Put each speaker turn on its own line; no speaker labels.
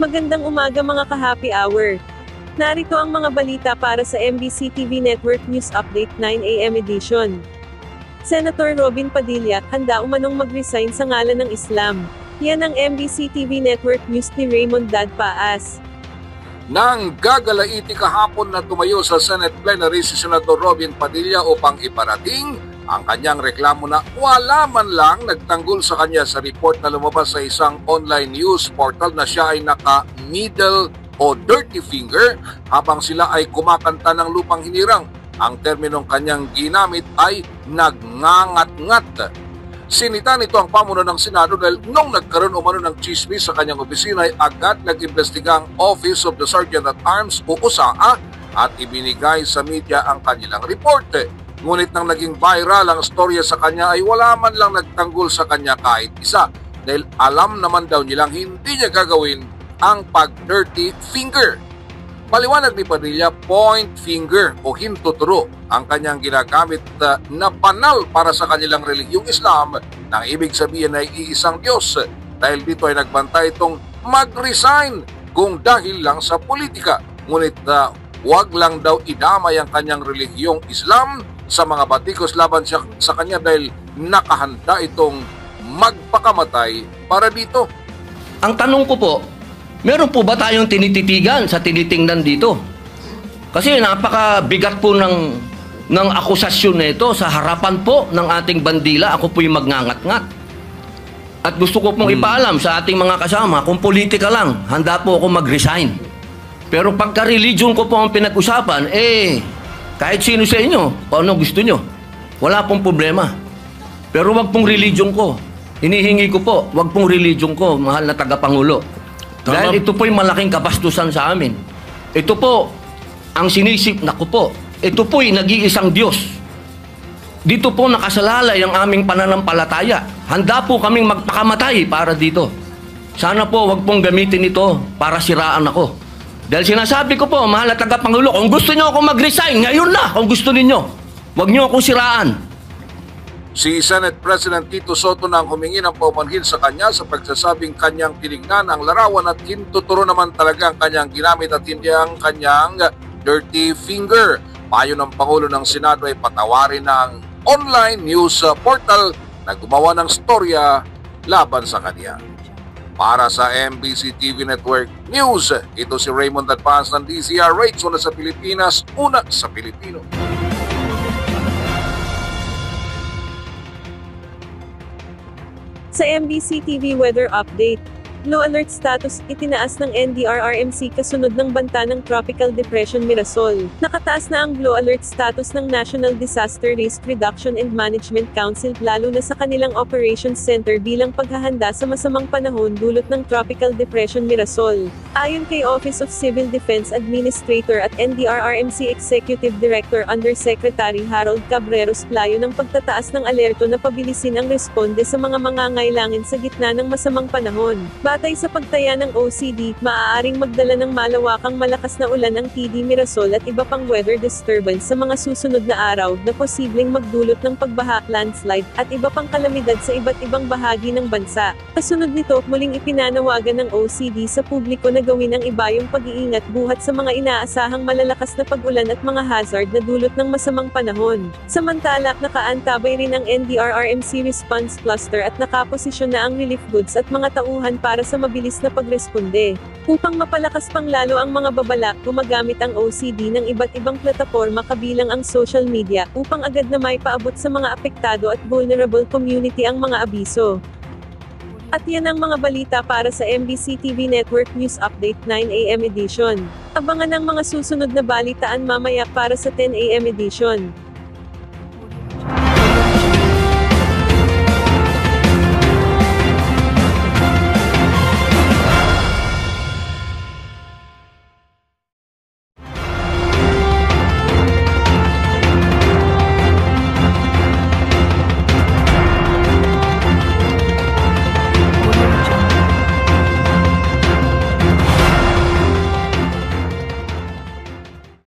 Magandang umaga mga ka-happy hour. Narito ang mga balita para sa MBC TV Network News Update 9 AM edition. Senator Robin Padilla, handa umanong mag-resign sa ngalan ng Islam. Yan ang MBC TV Network News ni Raymond Dad Paas.
Nang gagalaiti kahapon na tumayo sa Senate plenary si Senator Robin Padilla upang iparating ang kanyang reklamo na wala man lang nagtanggol sa kanya sa report na lumabas sa isang online news portal na siya ay naka-middle o dirty finger habang sila ay kumakanta ng lupang hinirang. Ang terminong kanyang ginamit ay nagngangat-ngat. Sinita nito ang pamuno ng Senado dahil nung nagkaroon umano ng chismis sa kanyang opisina ay agad nag-imbestiga ang Office of the Sergeant at Arms o OSAA at ibinigay sa media ang kanilang report. Ngunit nang naging viral ang storya sa kanya ay wala man lang nagtanggol sa kanya kahit isa dahil alam naman daw nilang hindi niya gagawin ang pag-dirty finger. Paliwanag ni Padilla, point finger o hintuturo ang kanyang ginagamit na banal para sa kanilang relihiyong Islam nang ibig sabihin ay iisang Diyos. Dahil dito ay nagbantay itong mag-resign kung dahil lang sa politika. Ngunit wag lang daw idamay ang kanyang relihiyong Islam sa mga batikos laban sa kanya dahil nakahanda itong magpakamatay para dito.
Ang tanong ko po, meron po ba tayong tinititigan sa tinitingnan dito? Kasi napakabigat po ng akusasyon na ito sa harapan po ng ating bandila. Ako po yung magngangat-ngat. At gusto ko pong ipaalam sa ating mga kasama, kung politika lang, handa po ako mag-resign. Pero pagka-religion ko po ang pinag-usapan, kahit sino sa inyo, o ano gusto nyo, wala pong problema. Pero wag pong religion ko. Hinihingi ko po, wag pong religion ko, mahal na tagapangulo. Dahil ito po'y malaking kabastusan sa amin. Ito po, ang sinisip, naku po, ito po'y nag-iisang Diyos. Dito po nakasalalay ang aming pananampalataya. Handa po kaming magpakamatay para dito. Sana po wag pong gamitin ito para siraan ako. Dahil sinasabi ko po, mahal na tagapangulo, kung gusto nyo akong mag-resign, ngayon na, kung gusto ninyo. Huwag nyo akong siraan.
Si Senate President Tito Soto nang humingi ng paumanhin sa kanya sa pagsasabing kanyang tinignan ang larawan at hintuturo naman talaga ang kanyang ginamit at hindi ang kanyang dirty finger. Payo ng Pangulo ng Senado ay patawarin ng online news portal na gumawa ng storya laban sa kanya. Para sa MBC TV Network News, ito si Raymond Dad Paas ng DZRH, una sa Pilipinas, una sa Pilipino.
Sa MBC TV Weather Update, low alert status itinaas ng NDRRMC kasunod ng banta ng Tropical Depression Mirasol. Nakataas na ang low alert status ng National Disaster Risk Reduction and Management Council lalo na sa kanilang Operations Center bilang paghahanda sa masamang panahon dulot ng Tropical Depression Mirasol. Ayon kay Office of Civil Defense Administrator at NDRRMC Executive Director Undersecretary Harold Cabreros, playo ng pagtataas ng alerto na pabilisin ang responde sa mga mangangailangan sa gitna ng masamang panahon. Batay sa pagtaya ng OCD, maaaring magdala ng malawakang malakas na ulan ang TD Mirasol at iba pang weather disturbance sa mga susunod na araw na posibleng magdulot ng pagbaha, landslide, at iba pang kalamidad sa iba't ibang bahagi ng bansa. Kasunod nito, muling ipinanawagan ng OCD sa publiko na gawin ang ibayong pag-iingat buhat sa mga inaasahang malalakas na pag-ulan at mga hazard na dulot ng masamang panahon. Samantala, nakaantabay rin ang NDRRMC Response Cluster at nakaposisyon na ang relief goods at mga tauhan para sa mabilis na pagresponde. Upang mapalakas pang lalo ang mga babala, gumagamit ang OCD ng iba't ibang plataporma kabilang ang social media, upang agad na may paabot sa mga apektado at vulnerable community ang mga abiso. At yan ang mga balita para sa MBC TV Network News Update 9 AM edition. Abangan ang mga susunod na balitaan mamaya para sa 10 AM edition.